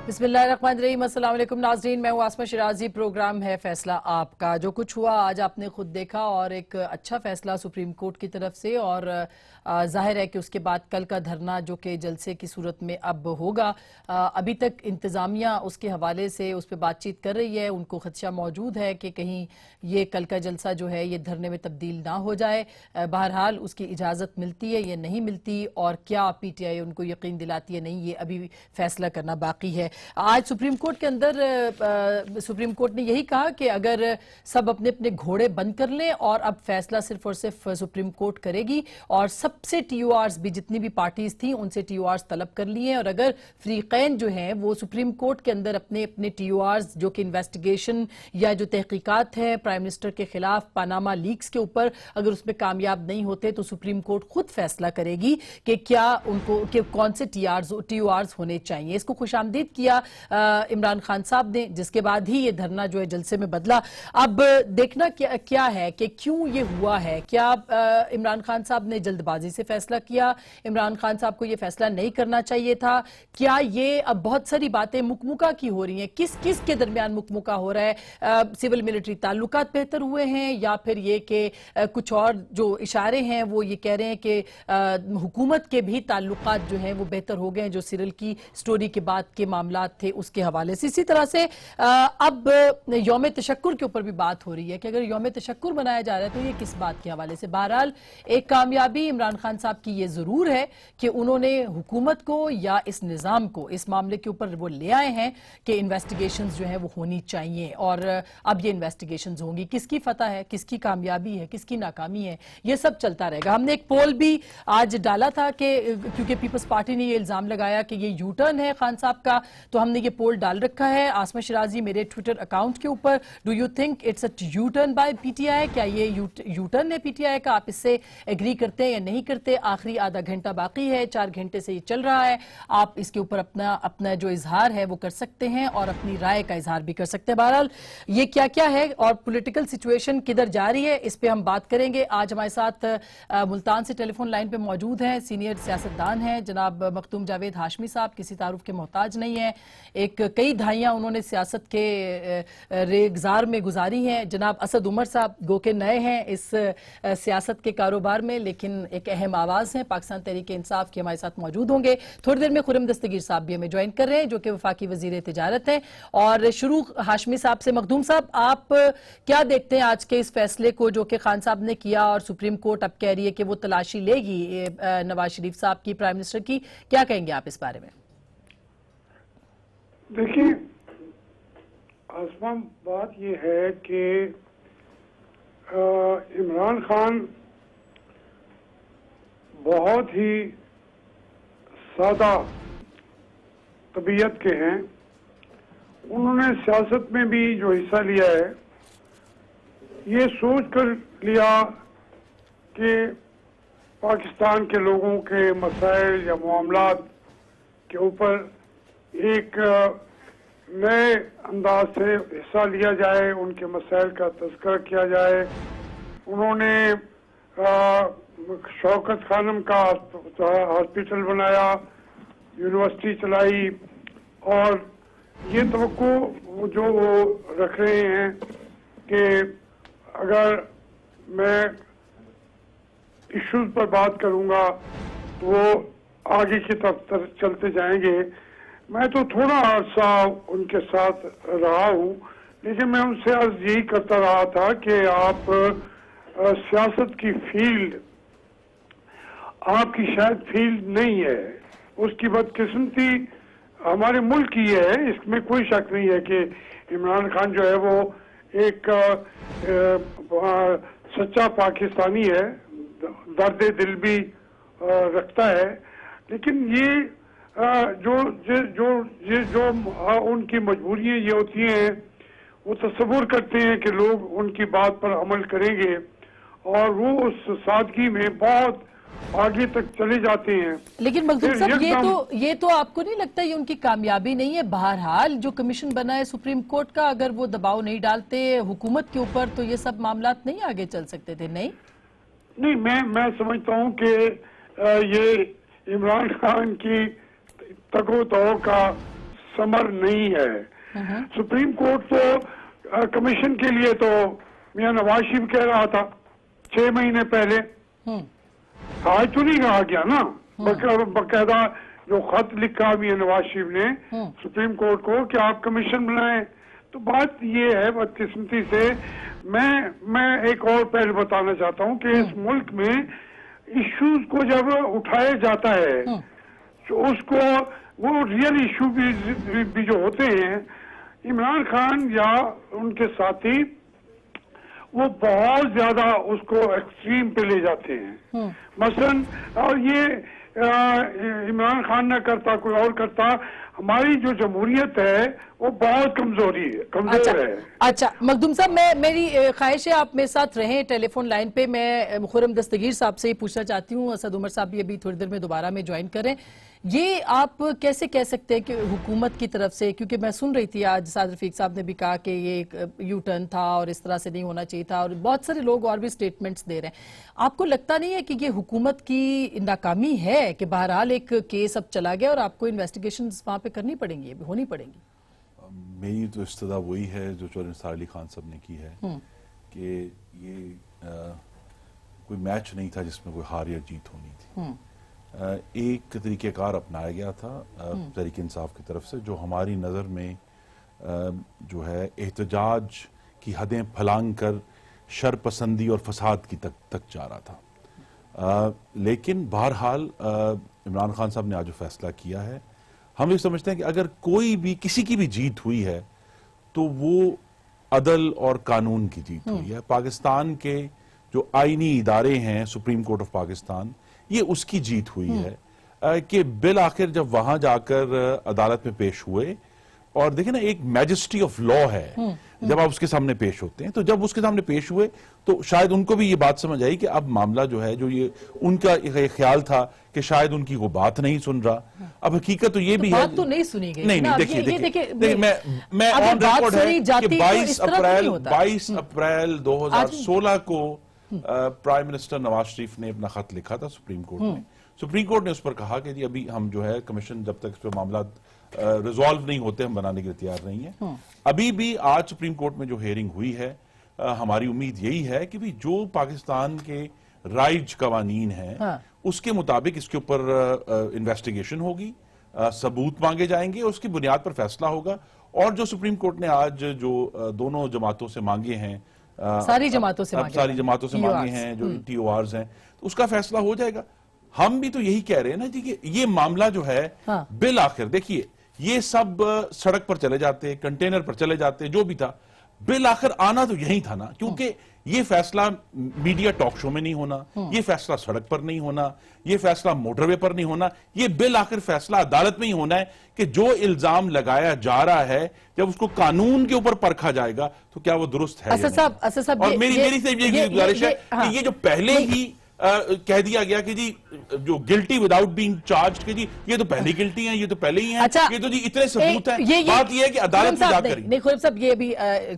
बिस्मिल्लाहिर्रहमानिर्रहीम। अस्सलाम वालेकुम नाज़रीन, मैं हूँ आसमा शिराजी। प्रोग्राम है फैसला आपका। जो कुछ हुआ आज आपने खुद देखा और एक अच्छा फैसला सुप्रीम कोर्ट की तरफ से, और जाहिर है कि उसके बाद कल का धरना जो कि जलसे की सूरत में अब होगा। अभी तक इंतज़ामिया उसके हवाले से उस पर बातचीत कर रही है। उनको खदशा मौजूद है कि कहीं ये कल का जलसा जो है ये धरने में तब्दील ना हो जाए। बहरहाल उसकी इजाज़त मिलती है या नहीं मिलती, और क्या PTI उनको यकीन दिलाती है नहीं, ये अभी फैसला करना बाकी है। आज सुप्रीम कोर्ट के अंदर सुप्रीम कोर्ट ने यही कहा कि अगर सब अपने अपने घोड़े बंद कर लें, और अब फैसला सिर्फ और सिर्फ सुप्रीम कोर्ट करेगी, और सबसे TORs भी जितनी भी पार्टीज थी उनसे TORs तलब कर लिए हैं, और अगर फ्रीकैन जो हैं वो सुप्रीम कोर्ट के अंदर अपने अपने TORs जो कि इन्वेस्टिगेशन या जो तहकीकात है प्राइम मिनिस्टर के खिलाफ पानामा लीक्स के ऊपर, अगर उसमें कामयाब नहीं होते तो सुप्रीम कोर्ट खुद फैसला करेगी कि क्या उनको कि कौन से TORs होने चाहिए। इसको खुशामदीद किया इमरान खान साहब ने, जिसके बाद ही ये धरना जो है जलसे में बदला। अब देखना क्या है कि क्यों ये हुआ है। क्या इमरान खान साहब ने जल्दबाजी से फैसला किया? इमरान खान साहब को ये फैसला नहीं करना चाहिए था? क्या ये अब बहुत सारी बातें मुकमुका की हो रही हैं, किस किस के दरमियान मुकमुका हो रहा है? सिविल मिलिट्री ताल्लुकात बेहतर हुए हैं, या फिर ये कि कुछ और जो इशारे हैं वो ये कह रहे हैं कि हुकूमत के भी ताल्लुकात जो हैं वो बेहतर हो गए हैं, जो सिरिल की स्टोरी के बाद के मामलात थे उसके हवाले से। इसी तरह से अब यौम तशक्कुर के ऊपर भी बात हो रही है कि अगर यौम तशक्कुर मनाया जा रहा है तो ये किस बात के हवाले से। बहरहाल एक कामयाबी इमरान खान साहब की ये जरूर है कि उन्होंने हुकूमत को या इस निज़ाम को इस मामले के ऊपर वो ले आए हैं कि इन्वेस्टिगेशंस जो है वो होनी चाहिए, और अब ये इन्वेस्टिगेशंस होंगी। किसकी फतह है, किसकी कामयाबी है, किसकी नाकामी है, ये सब चलता रहेगा। हमने एक पोल भी आज डाला था कि क्योंकि पीपल्स पार्टी ने ये इल्जाम लगाया कि ये यू टर्न है खान साहब का, तो हमने ये पोल डाल रखा है आसमा शिराजी मेरे ट्विटर अकाउंट के ऊपर। Do you think it's a U turn by PTI? क्या ये यू टर्न है PTI का? आप इससे एग्री करते हैं या नहीं करते? आखिरी आधा घंटा बाकी है, 4 घंटे से ये चल रहा है। आप इसके ऊपर अपना जो इजहार है वो कर सकते हैं, और अपनी राय का इजहार भी कर सकते हैं। बहरहाल ये क्या क्या है और पॉलिटिकल सिचुएशन किधर जा रही है, इस पे हम बात करेंगे। आज हमारे साथ मुल्तान से टेलीफोन लाइन पे मौजूद हैं सीनियर सियासतदान हैं जनाब मखदूम जावेद हाशमी साहब। किसी तारुफ के मोहताज नहीं है, एक कई दहाइयां उन्होंने सियासत के रेगजार में गुजारी हैं। जनाब असद उमर साहब गो के नए हैं इस सियासत के कारोबार में, लेकिन एक अहम आवाज़ है पाकिस्तान तहरीक इंसाफ के, हमारे साथ मौजूद होंगे। थोड़ी देर में खुरम दस्तगीर साहब भी हमें ज्वाइन कर रहे हैं जो कि वफाकी वजीर तिजारत हैं। और शुरू हाशमी साहब से। मखदूम साहब, आप क्या देखते हैं आज के इस फैसले को जो कि खान साहब ने किया, और सुप्रीम कोर्ट अब कह रही है कि वो तलाशी लेगी नवाज शरीफ साहब की, प्राइम मिनिस्टर की, क्या कहेंगे आप इस बारे में? देखिए आसमान, बात यह है कि इमरान खान बहुत ही सादा तबीयत के हैं। उन्होंने सियासत में भी जो हिस्सा लिया है ये सोच कर लिया कि पाकिस्तान के लोगों के मसाइल या मामलात के ऊपर एक नए अंदाज से हिस्सा लिया जाए, उनके मसाइल का तज़किरा किया जाए। उन्होंने शौकत खानम का हॉस्पिटल बनाया, यूनिवर्सिटी चलाई, और ये तवक्को जो वो रख रहे हैं कि अगर मैं इश्यूज पर बात करूंगा तो वो आगे की तरफ चलते जाएंगे। मैं तो थोड़ा अर्सा उनके साथ रहा हूँ, लेकिन मैं उनसे अर्ज यही करता रहा था कि आप सियासत की फील्ड आपकी शायद फील्ड नहीं है। उसकी बदकिस्मती हमारे मुल्क की है, इसमें कोई शक नहीं है कि इमरान खान जो है वो एक सच्चा पाकिस्तानी है, दर्द दिल भी रखता है। लेकिन ये जो उनकी मजबूरियां ये होती हैं, वो तस्वुर करते हैं कि लोग उनकी बात पर अमल करेंगे, और वो उस सादगी में बहुत आगे तक चले जाते हैं। लेकिन मखदूम साहब, ये तो आपको नहीं लगता ये उनकी कामयाबी नहीं है? बहरहाल जो कमीशन बना है सुप्रीम कोर्ट का, अगर वो दबाव नहीं डालते हुकूमत के ऊपर तो ये सब मामलात नहीं आगे चल सकते थे। नहीं, मैं समझता हूँ कि ये इमरान खान की तको तो का समर नहीं है। सुप्रीम कोर्ट तो कमीशन के लिए तो मियां नवाज शरीफ कह रहा था 6 महीने पहले, आज तो नहीं कहा गया ना। बकायदा जो खत लिखा मियां नवाज शरीफ ने सुप्रीम कोर्ट को कि आप कमीशन बनाएं। तो बात ये है, बदकिस्मती से मैं एक और पहल बताना चाहता हूँ कि इस मुल्क में इश्यूज को जब उठाया जाता है तो उसको वो रियल इशू भी जो होते हैं, इमरान खान या उनके साथी वो बहुत ज्यादा उसको एक्सट्रीम पे ले जाते हैं। मसलन और ये इमरान खान ना करता, कोई और करता, हमारी जो जमहूरियत है वो बहुत कमजोर है। अच्छा मखदूम साहब, मेरी ख्वाहिश है आप मेरे साथ रहें टेलीफोन लाइन पे। मैं खुर्रम दस्तगीर साहब से ही पूछना चाहती हूँ, असद उमर साहब भी अभी थोड़ी देर में दोबारा में ज्वाइन करें। ये आप कैसे कह सकते हैं कि हुकूमत की तरफ से, क्योंकि मैं सुन रही थी आज साद रफीक साहब ने भी कहा कि ये एक यू टर्न था और इस तरह से नहीं होना चाहिए था, और बहुत सारे लोग और भी स्टेटमेंट्स दे रहे हैं। आपको लगता नहीं है कि ये हुकूमत की नाकामी है कि बहरहाल एक केस अब चला गया और आपको इन्वेस्टिगेशंस वहां पे करनी पड़ेंगी, होनी पड़ेंगी? मेरी तो इस्तदा वही है जो चौधरी निसार अली खान साहब ने की है कि ये कोई मैच नहीं था जिसमें कोई हार या जीत होनी थी। एक तरीक़ेकार अपनाया गया था तहरीक इंसाफ की तरफ से, जो हमारी नज़र में जो है एहतजाज की हदें फलांग कर शरपसंदी और फसाद की तक जा रहा था। लेकिन बहरहाल इमरान खान साहब ने आज जो फैसला किया है, हम ये समझते हैं कि अगर कोई भी किसी की भी जीत हुई है तो वो अदल और कानून की जीत हुई है। पाकिस्तान के जो आईनी इदारे हैं, सुप्रीम कोर्ट ऑफ पाकिस्तान, ये उसकी जीत हुई है कि बिल आखिर जब वहां जाकर अदालत में पेश हुए, और देखिए ना एक मैजेस्टी ऑफ लॉ है जब आप उसके सामने पेश होते हैं, तो जब उसके सामने पेश हुए तो शायद उनको भी ये बात समझ आई कि अब मामला जो है, जो ये उनका ये ख्याल था कि शायद उनकी वो बात नहीं सुन रहा, अब हकीकत तो ये भी है बात तो नहीं सुनी गई। नहीं देखिए मैं ऑन रिकॉर्ड है कि 22 अप्रैल 2016 को प्राइम मिनिस्टर नवाज शरीफ ने अपना खत लिखा था सुप्रीम कोर्ट में। सुप्रीम कोर्ट ने उस पर कहा कि जी अभी हम जो है कमीशन जब तक इस पर मामला रिजॉल्व नहीं होते हम बनाने के लिए तैयार नहीं है। अभी भी आज सुप्रीम कोर्ट में जो हियरिंग हुई है, हमारी उम्मीद यही है कि भी जो पाकिस्तान के राइज कवानीन हैं उसके मुताबिक इसके ऊपर इन्वेस्टिगेशन होगी, सबूत मांगे जाएंगे, उसकी बुनियाद पर फैसला होगा। और जो सुप्रीम कोर्ट ने आज जो दोनों जमातों से मांगे हैं, सारी जमातों से मांगे हैं जो TORs हैं, तो उसका फैसला हो जाएगा। हम भी तो यही कह रहे हैं ना जी कि ये मामला जो है बिल आखिर देखिए, ये सब सड़क पर चले जाते, कंटेनर पर चले जाते, जो भी था, बिल आखिर आना तो यही था ना, क्योंकि ये फैसला मीडिया टॉक शो में नहीं होना, ये फैसला सड़क पर नहीं होना, ये फैसला मोटरवे पर नहीं होना, ये बिल आखिर फैसला अदालत में ही होना है कि जो इल्जाम लगाया जा रहा है जब उसको कानून के ऊपर परखा जाएगा तो क्या वो दुरुस्त है। और मेरी से ये गुजारिश है कि ये जो पहले ही कह दिया गया कि जी जो गिल्टी विदाउट बीइंग चार्ज्ड कि जी ये तो पहले गिल्टी हैं, ये तो पहले ही हैं, ये तो जी इतने सबूत हैं। बात ये है कि अदालत में जाकर नहीं खुर्रम साहब, ये भी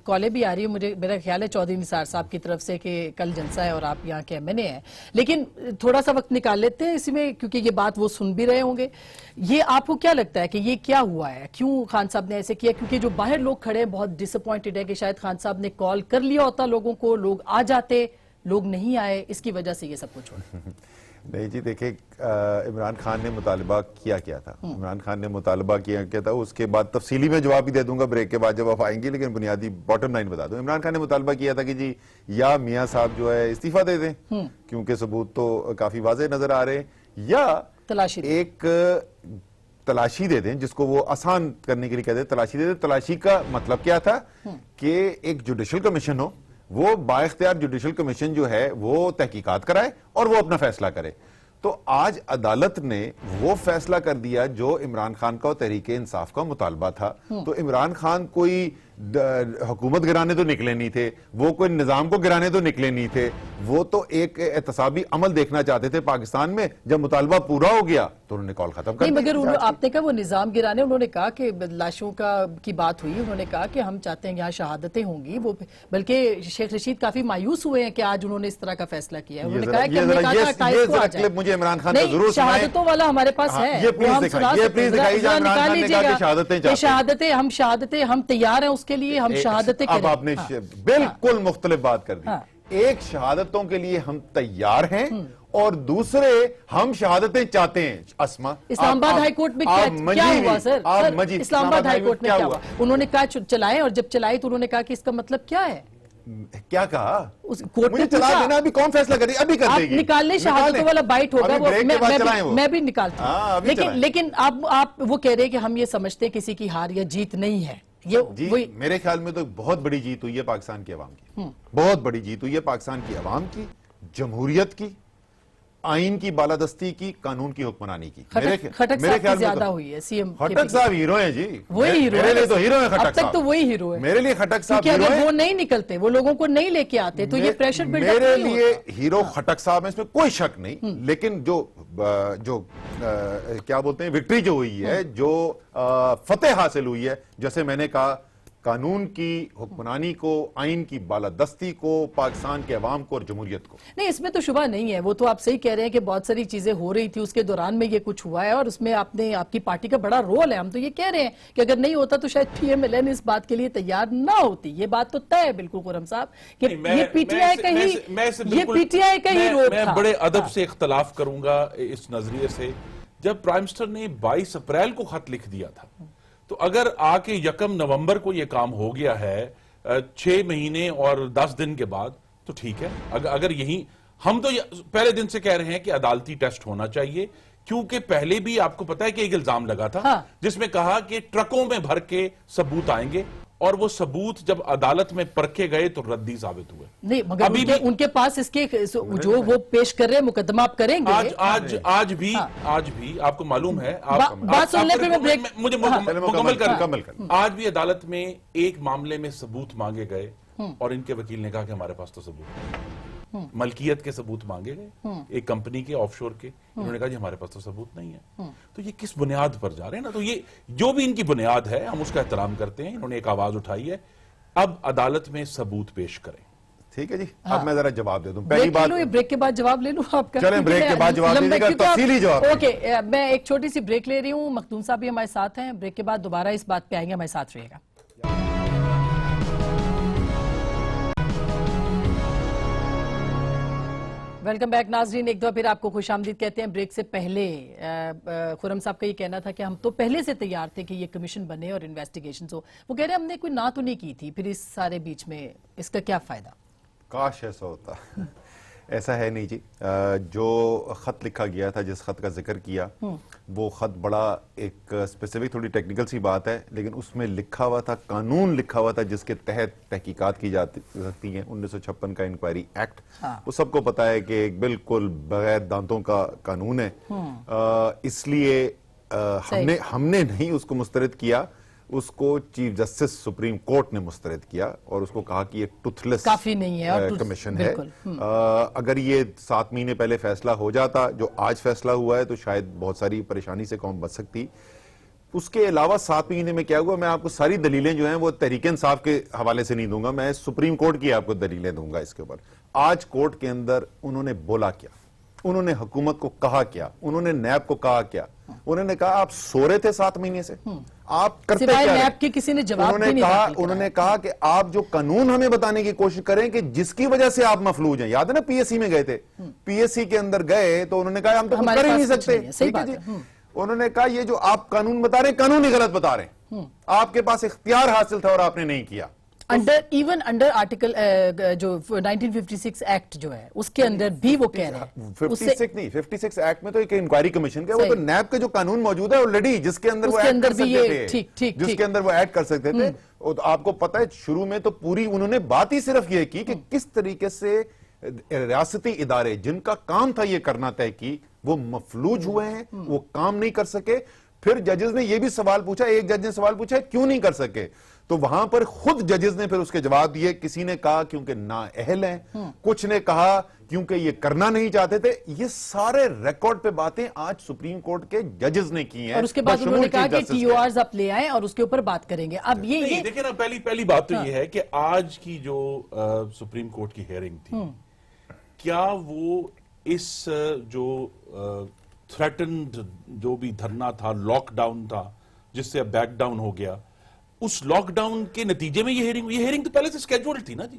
कॉलें भी आ रही है, मेरा ख्याल है चौधरी निसार साहब की तरफ से कि कल जलसा है और आप यहाँ के MNA हैं, लेकिन थोड़ा सा वक्त निकाल लेते हैं इसी में, क्योंकि ये बात वो सुन भी रहे होंगे। ये आपको क्या लगता है कि ये क्या हुआ है, क्यों खान साहब ने ऐसे किया? क्योंकि जो बाहर लोग खड़े हैं बहुत डिसअपॉइंटेड है कि शायद खान साहब ने कॉल कर लिया होता लोगों को, लोग आ जाते, लोग नहीं आए, इसकी वजह से ये सब कुछ हुआ। नहीं जी, देखिए इमरान खान ने मुतालबा किया क्या था, इमरान खान ने मुतालबा किया क्या था, उसके बाद तफसीली में जवाब भी दे दूंगा ब्रेक के बाद जब आप आएंगे, लेकिन बुनियादी बॉटम लाइन बता दूं। इमरान खान ने मुतालबा किया था कि जी या मियां साहब जो है इस्तीफा दे दें, क्योंकि सबूत तो काफी वाज़ेह नजर आ रहे हैं, या एक तलाशी दे दें, जिसको वो आसान करने के लिए कहते हैं तलाशी दे दें। तलाशी का मतलब क्या था कि एक जुडिशल कमीशन हो, वो बाइख्तियार जुडिशल कमीशन जो है वो तहकीकात कराए और वो अपना फैसला करे। तो आज अदालत ने वो फैसला कर दिया जो इमरान खान का और तहरीक इंसाफ का मुतालबा था। तो इमरान खान कोई हुकूमत गिराने तो निकले नहीं थे, वो कोई निजाम को गिराने तो निकले नहीं थे, वो तो एक एहतसाबी अमल देखना चाहते थे पाकिस्तान में। जब मुतालबा पूरा हो गया تو انہوں نے کال ختم کر نہیں دی مگر آپ نے کہا وہ نظام گرانے, انہوں نے کہا کہ لاشوں کی بات ہوئی, انہوں نے کہا کہ ہم چاہتے ہیں یہاں شہادتیں ہوں گی, وہ بلکہ شیخ رشید کافی مایوس ہوئے ہیں کہ آج انہوں نے اس طرح کا فیصلہ کیا ہے. انہوں نے کہا کہ ہم نے کہا تھا 28 کو آ جائے. مجھے عمران خان کا ضرور نہیں, شہادتوں والا ہمارے پاس ہے, یہ پلیز دکھائیے جہاں عمران خان نے کہا کہ شہادتیں ہم تیار ہیں اس کے لیے, ہم شہادتیں کریں. اب آپ نے بالکل مختلف بات کر دی. ایک شہادتوں کے لیے ہم تیار ہیں اور دوسرے ہم شہادتیں چاہتے ہیں. اسما اسلام آباد ہائی کورٹ میں کیا ہوا سر؟ اسلام آباد ہائی کورٹ میں کیا ہوا؟ انہوں نے کہا چلائیں, اور جب چلائی تو انہوں نے کہا کہ اس کا مطلب کیا ہے. کیا کہا؟ مجھے چلا دینا, ابھی کون فیصلہ کرے, ابھی کر دے گی. نکال لیں, شہادتوں والا بائٹ ہوگا, میں بھی نکالتی ہوں. لیکن آپ وہ کہہ رہے ہیں کہ ہم یہ سمجھتے ہیں کسی کی ہار یا جیت نہیں ہے. جی میرے خیال میں تو بہت بڑی جیت ہوئی ہے پاکستان کی عوام کی, بہت بڑی جیت ہوئی ہے پاکستان کی عوام کی, جمہوریت کی, آئین کی بالادستی کی, قانون کی حکمرانی کی. خٹک صاحب کی زیادہ ہوئی ہے سی ایم. خٹک صاحب ہیرو ہیں جی, وہی ہیرو میرے لیے تو ہیرو ہیں خٹک صاحب. اب تک تو وہی ہیرو ہے میرے لیے خٹک صاحب ہیرو ہیں. ہیں. وہ نہیں نکلتے, وہ لوگوں کو نہیں لے کے آتے, تو یہ پریشر بلڈ اپ میرے لیے ہیرو خٹک صاحب ہیں, اس میں کوئی شک نہیں. لیکن جو کیا بولتے ہیں وکٹری جو ہوئی ہے, جو فتح حاصل ہوئی ہے, جیسے میں نے کہا, قانون کی حکمرانی کو, آئین کی بالادستی کو, پاکستان کے عوام کو اور جمہوریت کو. نہیں, اس میں تو شبہ نہیں ہے. وہ تو آپ صحیح کہہ رہے ہیں کہ بہت ساری چیزیں ہو رہی تھی, اس کے دوران میں یہ کچھ ہوا ہے, اور اس میں آپ کی پارٹی کا بڑا رول ہے. ہم تو یہ کہہ رہے ہیں کہ اگر نہیں ہوتا تو شاید پی ایم ایل این اس بات کے لیے تیار نہ ہوتی. یہ بات تو طے ہے بالکل خرم صاحب کہ یہ پی ٹی آئی کا ہی رول تھا. میں بڑے ادب سے اختلاف کروں گا اس نظریے سے. جب پرائم منسٹر نے 22 اپریل کو خط لکھ دیا تھا, تو اگر آ کے 1 نومبر کو یہ کام ہو گیا ہے 6 مہینے اور 10 دن کے بعد, تو ٹھیک ہے. اگر یہی ہم تو پہلے دن سے کہہ رہے ہیں کہ عدالتی ٹیسٹ ہونا چاہیے, کیونکہ پہلے بھی آپ کو پتا ہے کہ ایک الزام لگا تھا جس میں کہا کہ ٹرکوں میں بھر کے ثبوت آئیں گے, اور وہ ثبوت جب عدالت میں پرکھے گئے تو ردی ثابت ہوئے. نہیں, مگر ان کے پاس اس کے جو وہ پیش کر رہے مقدمہ آپ کریں گے. آج بھی آپ کو معلوم ہے, بات سننے پہ مجھے مکمل کر. آج بھی عدالت میں ایک معاملے میں ثبوت مانگے گئے, اور ان کے وکیل نے کہا کہ ہمارے پاس تو ثبوت, ملکیت کے ثبوت مانگے گئے ایک کمپنی کے آف شور کے, انہوں نے کہا جی ہمارے پاس تو ثبوت نہیں ہے. تو یہ کس بنیاد پر جا رہے ہیں نا, تو یہ جو بھی ان کی بنیاد ہے ہم اس کا احترام کرتے ہیں. انہوں نے ایک آواز اٹھائی ہے, اب عدالت میں ثبوت پیش کریں. ٹھیک ہے جی, اب میں ذرا جواب دے دوں. پہلی بات, بریک کے بعد جواب لے لوں آپ کا. چلیں بریک کے بعد جواب دیجیے گا, تفصیلی جواب. اوکے, میں ایک چھوٹی سی بریک لے رہی ہوں. مخدوم صاحب بھی ہمارے ساتھ ہیں. بریک کے بعد دوبارہ اس بات پہ آئیں گے, ہمارے ساتھ رہے گا. ویلکم بیک ناظرین, ایک دفعہ پھر آپ کو خوش آمدید کہتے ہیں. بریک سے پہلے خرم صاحب کا یہ کہنا تھا کہ ہم تو پہلے سے تیار تھے کہ یہ کمیشن بنے اور انویسٹیگیشنز ہو. وہ کہہ رہے ہیں ہم نے کوئی نہ تو نہیں کی تھی, پھر اس سارے بیچ میں اس کا کیا فائدہ. کاش ایسا ہوتا. ایسا ہے نہیں جی. جو خط لکھا گیا تھا, جس خط کا ذکر کیا, وہ خط بڑا ایک اسپیسیفک تھوڑی ٹیکنیکل سی بات ہے, لیکن اس میں لکھا ہوا تھا, قانون لکھا ہوا تھا جس کے تحت تحقیقات کی جاتی سکتی ہیں. 1956 کا انکوائری ایکٹ, وہ سب کو پتا ہے کہ ایک بالکل بغیر دانتوں کا قانون ہے. اس لیے ہم نے نہیں اس کو مسترد کیا, اس کو چیف جسٹس سپریم کورٹ نے مسترد کیا اور اس کو کہا کہ یہ ٹوتھ لیس کافی نہیں ہے کمیشن ہے. اگر یہ 7 مہینے پہلے فیصلہ ہو جاتا جو آج فیصلہ ہوا ہے, تو شاید بہت ساری پریشانی سے قوم بچ سکتی. اس کے علاوہ 7 مہینے میں کیا ہوا, میں آپ کو ساری دلیلیں جو ہیں وہ تحریک انصاف کے حوالے سے نہیں دوں گا, میں سپریم کورٹ کی آپ کو دلیلیں دوں گا اس کے اوپر. آج کورٹ کے اندر انہوں نے بولا کیا, انہوں نے حکومت کو کہا کیا, انہوں نے نیب کو کہا کیا. انہوں نے کہا آپ سو رہے تھے 7 مہینے سے, آپ کرتے کیا رہے. نیب کی کسی نے جواب بھی نہیں دیا. انہوں نے کہا کہ آپ جو قانون ہمیں بتانے کی کوشش کریں کہ جس کی وجہ سے آپ مفلوج ہیں. یاد ہے نا پی ایس سی میں گئے تھے, پی ایس سی کے اندر گئے تو انہوں نے کہا ہم تو کچھ کر ہی نہیں سکتے. ٹھیک ہے جی, انہوں نے کہا یہ جو آپ قانون بتا رہے ہیں قانون ہی غلط بتا رہے ہیں, آپ کے پاس اختیار حاصل تھا اور آپ نے نہیں کیا. انڈر آرٹیکل جو 1956 ایکٹ جو ہے اس کے اندر بھی وہ کہہ رہے ہیں. 56 نہیں, 56 ایکٹ میں تو ایک انکوائری کمیشن کا, وہ تو نیب کے جو قانون موجود ہے آلریڈی, جس کے اندر وہ ایڈ کر سکتے تھے, جس کے اندر وہ ایڈ کر سکتے تھے. آپ کو پتا ہے شروع میں تو پوری انہوں نے بات ہی صرف یہ کی کہ کس طریقے سے ریاستی ادارے جن کا کام تھا یہ کرنا طے کی, وہ مفلوج ہوئے ہیں, وہ کام نہیں کر سکے. پھر ججز نے یہ بھی سوال پوچھا, ایک جج نے سوال پوچھا کیوں نہیں کر سکے, تو وہاں پر خود ججز نے پھر اس کے جواب دیے. کسی نے کہا کیونکہ نااہل ہیں, کچھ نے کہا کیونکہ یہ کرنا نہیں چاہتے تھے. یہ سارے ریکارڈ پہ باتیں آج سپریم کورٹ کے ججز نے کی ہیں, اور اس کے بعد انہوں نے کہا کہ ٹی او آرز آپ لے آئیں اور اس کے اوپر بات کریں گے. اب یہ دیکھیں نا, پہلی بات تو یہ ہے کہ آج کی جو سپریم کورٹ کی ہیئرنگ تھی, کیا وہ اس جو تھریٹنڈ جو بھی دھرنا تھا, لاک ڈاؤن تھا جس سے اب بیک ڈاؤن ہو گیا, اس لاک ڈاؤن کے نتیجے میں یہ ہیئرنگ تو پہلے سے سکیجولڈ تھی نا جی,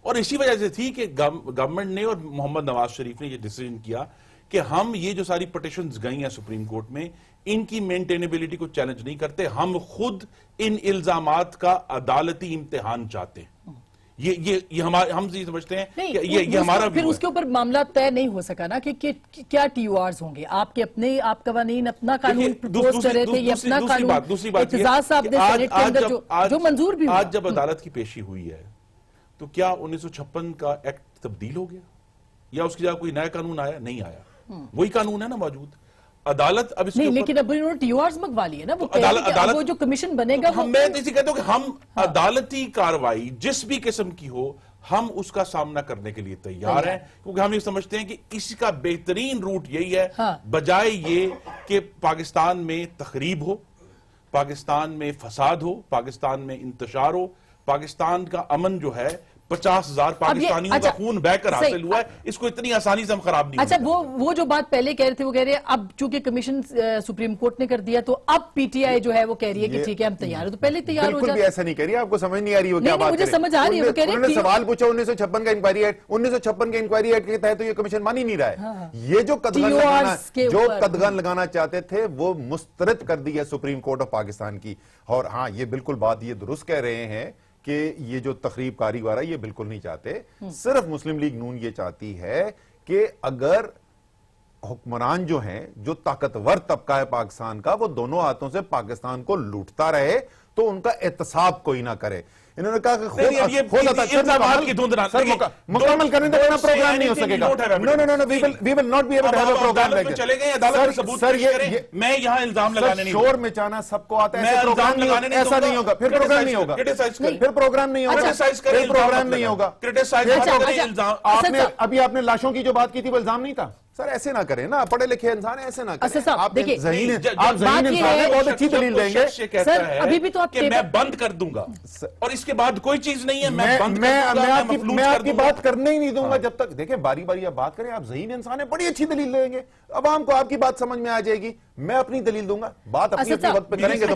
اور اسی وجہ سے تھی کہ گورنمنٹ نے اور محمد نواز شریف نے یہ ڈیسیژن کیا کہ ہم یہ جو ساری پٹیشنز گئی ہیں سپریم کورٹ میں, ان کی مینٹینیبلٹی کو چیلنج نہیں کرتے, ہم خود ان الزامات کا عدالتی امتحان چاہتے ہیں. یہ ہم یہ سمجھتے ہیں کہ یہ ہمارا پھر اس کے اوپر معاملہ طے نہیں ہو سکا نا کہ کیا ٹی او آرز ہوں گے. آپ کے اپنے آپ قوانین اپنا قانون پروپوز کر رہے تھے, یہ اپنا قانون اعتزاز صاحب نے سینیٹ کے اندر جو منظور بھی ہوا. آج جب عدالت کی پیشی ہوئی ہے تو کیا 1956 کا ایکٹ تبدیل ہو گیا یا اس کی جگہ کوئی نیا قانون آیا؟ نہیں آیا, وہی قانون ہے نا موجود. عدالت اب اس نہیں, لیکن اب انہوں نے ٹی او آرز منگوا لی ہے نا, وہ جو کمیشن بنے گا. میں اسی کہتا ہوں کہ ہم عدالتی کارروائی جس بھی قسم کی ہو, ہم اس کا سامنا کرنے کے لیے تیار ہیں, کیونکہ ہم یہ سمجھتے ہیں کہ اس کا بہترین روٹ یہی ہے, بجائے یہ کہ پاکستان میں تخریب ہو, پاکستان میں فساد ہو, پاکستان میں انتشار ہو. پاکستان کا امن جو ہے 50,000 پاکستانیوں کا خون بہ کر حاصل ہوا ہے, اس کو اتنی آسانی سے ہم خراب نہیں. اچھا, وہ جو بات پہلے کہہ رہے تھے وہ کہہ رہے ہیں اب چونکہ کمیشن سپریم کورٹ نے کر دیا تو اب پی ٹی آئی جو ہے وہ کہہ رہی ہے کہ ٹھیک ہے ہم تیار ہیں, تو پہلے تیار ہو جائے. بالکل بھی ایسا نہیں کہہ رہی, آپ کو سمجھ نہیں آ رہی وہ کیا بات مجھے سمجھ آ رہی ہے. وہ کہہ رہے ہیں انہوں نے سوال پوچھا 1956 کا انکوائری ایکٹ, 1956 کے انکوائری ایکٹ کے تحت تو یہ کمیشن مان ہی نہیں رہا ہے. یہ جو قدغن لگانا چاہتے تھے وہ مسترد کر دی ہے سپریم کورٹ آف پاکستان کی. اور ہاں, یہ بالکل بات یہ درست کہہ رہے ہیں کہ یہ جو تخریب کاری وارا یہ بالکل نہیں چاہتے. صرف مسلم لیگ نون یہ چاہتی ہے کہ اگر حکمران جو ہیں, جو طاقتور طبقہ ہے پاکستان کا, وہ دونوں ہاتھوں سے پاکستان کو لوٹتا رہے تو ان کا احتساب کوئی نہ کرے. انہوں نے کہا کہ مکمل کرنے تو اپنا پروگرام نہیں ہو سکے گا. we will not be able to have a program like that. میں یہاں الزام لگانے نہیں, شور مچانا سب کو آتا ہے, ایسا نہیں ہوگا, پھر پروگرام نہیں ہوگا, پھر پروگرام نہیں ہوگا, پھر پروگرام نہیں ہوگا. ابھی آپ نے لاشوں کی جو بات کی تھی وہ الزام نہیں تھا سر, ایسے نہ کریں نا, پڑھے لکھے انسان ہیں, ایسے نہ کریں. آپ ذہین انسان ہیں, بہت اچھی دلیل دیں گے سر. ابھی بھی تو آپ کہ میں بند کر دوں گا اور اس کے بعد کوئی چیز نہیں ہے, میں آپ کی بات کرنے ہی نہیں دوں گا جب تک. دیکھیں باری باری آپ بات کریں, آپ ذہین انسان ہیں, بڑی اچھی دلیل دیں گے, عوام کو آپ کی بات سمجھ میں آ جائے گی, میں اپنی دلیل دوں گا, بات اپنی وقت پہ کریں گے.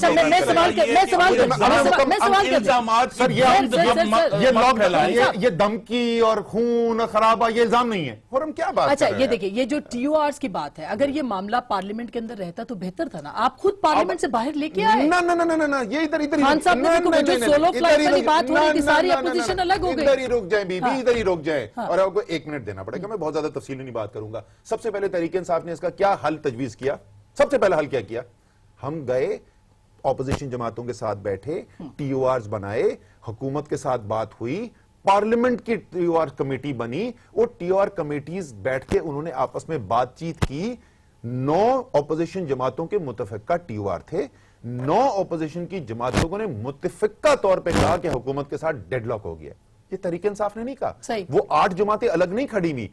یہ دھمکی اور خون خرابہ یہ الزام نہیں ہے, اور ہم کیا بات. اچھا یہ دیکھیں, یہ جو ٹی او آرز کی بات ہے, اگر یہ معاملہ پارلیمنٹ کے اندر رہتا تو بہتر تھا نا, آپ خود پارلیمنٹ سے باہر لے کے آئے. یہ ادھر خان صاحب نے جو سولو فلائٹ والی بات ہو رہی تھی, ساری اپوزیشن الگ ہو گئی. ادھر ہی رک جائیں بی بی, ادھر ہی رک جائیں, اور آپ کو 1 منٹ دینا پڑے گا, میں بہت زیادہ تفصیل نہیں بات کروں گا. سب سے پہلے تحریک انصاف نے اس کا کیا حل تجویز کیا؟ سب سے پہلا حل کیا کیا؟ ہم گئے اپوزیشن جماعتوں کے ساتھ بیٹھے, ٹی او آرز بنائے, حکومت کے ساتھ بات ہوئی, پارلیمنٹ کی ٹی او آر کمیٹی بنی, وہ ٹی او آر کمیٹیز بیٹھ کے انہوں نے آپس میں بات چیت کی. 9 اپوزیشن جماعتوں کے متفقہ ٹی او آر تھے, 9 اپوزیشن کی جماعتوں نے متفقہ طور پہ کہا کہ حکومت کے ساتھ ڈیڈ لاک ہو گیا. یہ تحریک انصاف نے نہیں کہا, وہ 8 جماعتیں الگ نہیں کھڑی ہوئی,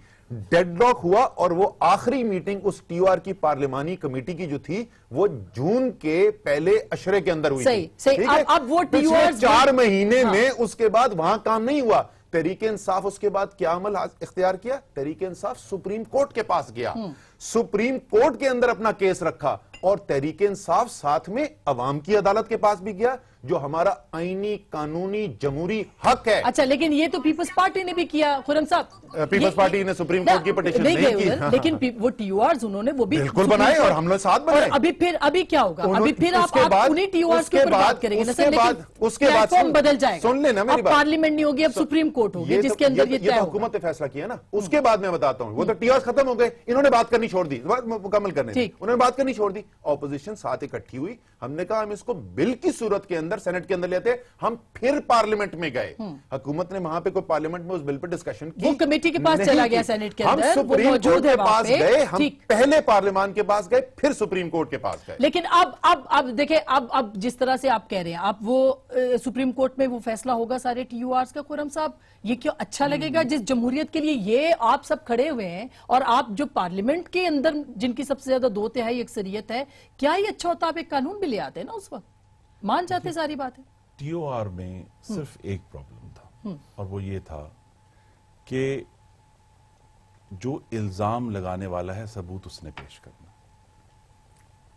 ڈیڈ لاک ہوا. اور وہ آخری میٹنگ اس ٹی او آر کی پارلیمانی کمیٹی کی جو تھی وہ جون کے پہلے اشرے کے اندر ہوئی تھی. اب وہ پچھلے 4 مہینے میں اس کے بعد وہاں کام نہیں ہوا. تحریک انصاف اس کے بعد کیا عمل اختیار کیا؟ تحریک انصاف سپریم کورٹ کے پاس گیا, سپریم کورٹ کے اندر اپنا کیس رکھا, اور تحریک انصاف ساتھ میں عوام کی عدالت کے پاس بھی گیا جو ہمارا آئینی قانونی جمہوری حق ہے. اچھا لیکن یہ تو پیپلز پارٹی نے بھی کیا خرم صاحب, پیپلز پارٹی نے سپریم کورٹ کی پٹیشن نہیں کی, لیکن وہ ٹی او آرز انہوں نے وہ بھی بالکل بنائے اور ہم لوگ ساتھ بنائے. ابھی کیا ہوگا؟ ابھی پھر آپ انہیں ٹی او آرز کے اوپر بات کریں گے نا سر, لیکن اس کے بعد پلیٹ فارم بدل جائے گا. سن لینا میری بات, پارلیمنٹ نہیں ہوگی, اب سپریم کورٹ ہوگی جس کے اندر یہ طے ہوگا. حکومت نے فیصلہ کیا نا, اس کے بعد میں بتاتا ہوں. وہ تو ٹی او آرز ختم ہو گئے, انہوں نے بات کرنی چھوڑ دی, مکمل کرنے, انہوں نے بات کرنی چھوڑ دی. ऑपोजिशन साथ इकट्ठी हुई, हमने कहा हम इसको बिल की सूरत के अंदर सेनेट के अंदर लेते हैं। हम फिर पार्लियामेंट में गए, हुकूमत ने वहां पे कोई पार्लियामेंट में उस बिल पर डिस्कशन की, वो कमेटी के पास नहीं चला की। गया सेनेट के हम अंदर, वो सुप्रीम मौजूद कोर्ट है के वहां पास पे। गए, हम ठीक। पहले पार्लियामान के पास गए, फिर सुप्रीम कोर्ट के पास गए। लेकिन अब देखिए, अब जिस तरह से आप कह रहे हैं, अब वो सुप्रीम कोर्ट में वो फैसला होगा सारे TURs का, खुर्रम साहब, ये क्यों अच्छा लगेगा जिस जमहूरियत के लिए ये आप सब खड़े हुए हैं, और आप जो पार्लियामेंट के अंदर जिनकी सबसे ज्यादा 2/3 अक्सरियत है, क्या ही अच्छा होता आप एक कानून भी ले आते ना, उस वक्त मान जाते सारी बातें। TOR में सिर्फ एक प्रॉब्लम था, और वो ये था कि जो इल्जाम लगाने वाला है सबूत उसने पेश करना।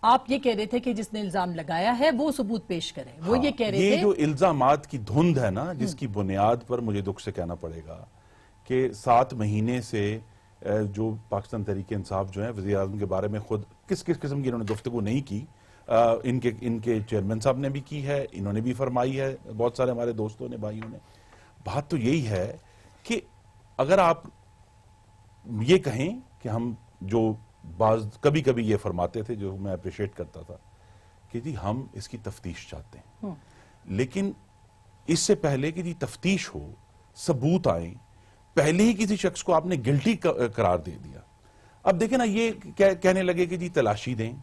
आप ये कह रहे थे कि जिसने इल्जाम लगाया है वो सबूत पेश करे, वो ये कह रहे ये थे। जो इल्जामात की धुंध है ना, जिसकी बुनियाद पर मुझे दुख से कहना पड़ेगा कि 7 महीने से जो पाकिस्तान तहरीक इंसाफ जो है, वज़ीर आज़म के बारे में खुद किस किस्म की इन्होंने गुफ्तगू नहीं की, इनके चेयरमैन साहब ने भी की है, इन्होंने भी फरमाई है, बहुत सारे हमारे दोस्तों ने, भाइयों ने। बात तो यही है कि अगर आप ये कहें कि हम जो कभी कभी ये फरमाते थे, जो मैं अप्रिशिएट करता था, कि जी हम इसकी तफ्तीश चाहते हैं, लेकिन इससे पहले कि जी तफ्तीश हो, सबूत आए, पहले ही किसी शख्स को आपने गिल्टी करार दे दिया। अब देखें ना, ये कहने लगे कि जी तलाशी दें।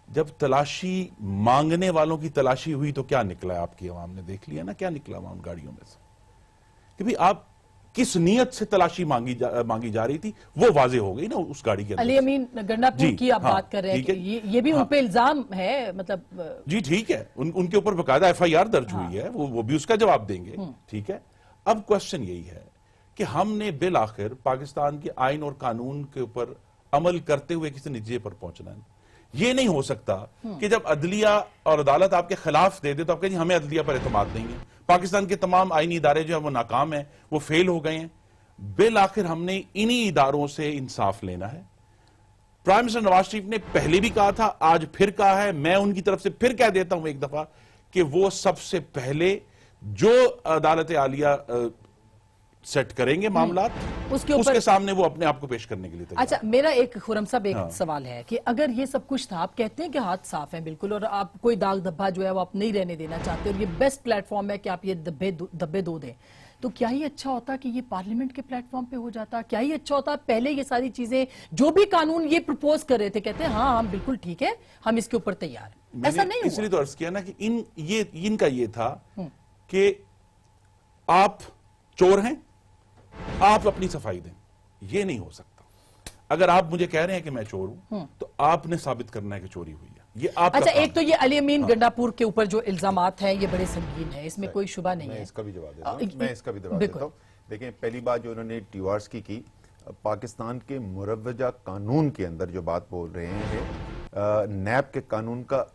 जब तलाशी मांगने वालों की तलाशी हुई तो क्या निकला, आपकी आवाम ने देख लिया ना क्या निकला वहां उन गाड़ियों में से, कि भाई आप किस नीयत से तलाशी मांगी जा रही थी, वो वाजे हो गई ना उस गाड़ी के अंदर। अली अमीन गंडापुर की आप बात कर रहे हैं कि ये भी उन पे इल्जाम है, मतलब जी ठीक है, उनके ऊपर बकायदा FIR दर्ज हुई है, वो भी उसका जवाब देंगे, ठीक है। अब क्वेश्चन यही है कि हमने बिल आखिर पाकिस्तान के आइन और कानून के ऊपर अमल करते हुए किसी नतीजे पर पहुंचना है। ये नहीं हो सकता कि जब अदलिया और अदालत आपके खिलाफ दे दे तो आप कहें हमें अदलिया पर एतमाद नहीं है, पाकिस्तान के तमाम आईनी इदारे जो है वो नाकाम है, वो फेल हो गए हैं। बिल आखिर हमने इन्हीं इदारों से इंसाफ लेना है। प्राइम मिनिस्टर नवाज शरीफ ने पहले भी कहा था, आज फिर कहा है, मैं उनकी तरफ से फिर कह देता हूं एक दफा, कि वो सबसे पहले जो अदालत आलिया सेट करेंगे मामला, उसके सामने वो अपने आप को पेश करने के लिए तैयार। अच्छा, मेरा एक खुर्रम साहब एक सवाल है कि अगर ये सब कुछ था, आप कहते हैं कि हाथ साफ है बिल्कुल, और आप कोई दाग धब्बा जो है वो आप नहीं रहने देना चाहते, और ये बेस्ट प्लेटफॉर्म है कि आप ये धब्बे दो दें, तो क्या ही अच्छा होता कि ये पार्लियामेंट के प्लेटफॉर्म पे हो जाता? क्या ही अच्छा होता पहले ये सारी चीजें, जो भी कानून ये प्रपोज कर रहे थे, कहते हैं हाँ हम बिल्कुल ठीक है, हम इसके ऊपर तैयार हैं। ऐसा नहीं हुआ। इसलिए तो अर्ज किया ना कि इनका ये था कि आप चोर हैं, आप अपनी सफाई दें। ये नहीं हो सकता। अगर आप मुझे कह रहे हैं कि मैं चोर हूं, तो आपने साबित करना है कि चोरी हुई है। ये आपका अच्छा, काम एक तो ये अली अमीन गंडापुर के ऊपर जो इल्जामात हैं ये बड़े संगीन है, इसमें कोई शुबा नहीं है। मैं इसका भी जवाब देता हूं। देखें, पहली बात जो उन्होंने TURs की पाकिस्तान के मुरव्वजा कानून के अंदर जो बात बोल रहे हैं, नैब के कानून का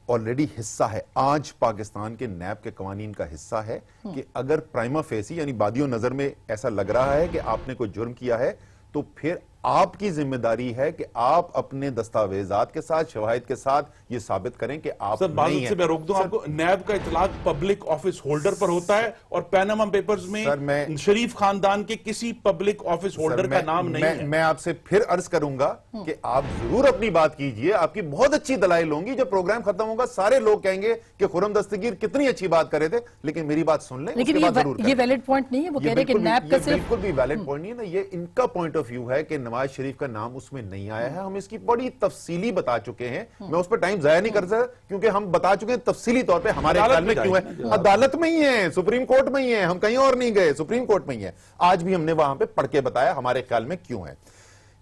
ऑलरेडी हिस्सा है, आज पाकिस्तान के नैब के कवानीन का हिस्सा है कि अगर प्राइमा फेसी यानी बादियों नजर में ऐसा लग रहा है कि आपने कोई जुर्म किया है, तो फिर आपकी जिम्मेदारी है कि आप अपने दस्तावेजात के साथ, शवाहिद के साथ ये साबित करें कि आप सर, नहीं हैं। से मैं रोक दूं आपको, नैब का इतलाक पब्लिक ऑफिस होल्डर पर होता है, और पैनामा पेपर्स में शरीफ खानदान के किसी पब्लिक ऑफिस होल्डर का नाम नहीं है। मैं आपसे फिर अर्ज करूंगा कि आप जरूर अपनी बात कीजिए, आपकी बहुत अच्छी दलाइल होंगी, जब प्रोग्राम खत्म होगा सारे लोग कहेंगे कि खुर्रम दस्तगीर कितनी अच्छी बात कर रहे थे, लेकिन मेरी बात सुन लें। लेकिन ये वैलिड पॉइंट नहीं है, वो कह रहे हैं कि नैब का सिर्फ बिल्कुल भी वैलिड पॉइंट नहीं है ना, ये इनका पॉइंट ऑफ व्यू है कि नवाज शरीफ का नाम उसमें नहीं आया है। हम इसकी बड़ी तफसीली बता चुके हैं, मैं उस पर टाइम जाया नहीं कर सकता, क्योंकि हम बता चुके हैं तफसीली तौर पे हमारे ख्याल में क्यों है। अदालत में ही है, सुप्रीम कोर्ट में ही है, हम कहीं और नहीं गए, सुप्रीम कोर्ट में ही है। आज भी हमने वहां पे पढ़ के बताया हमारे ख्याल में क्यों है।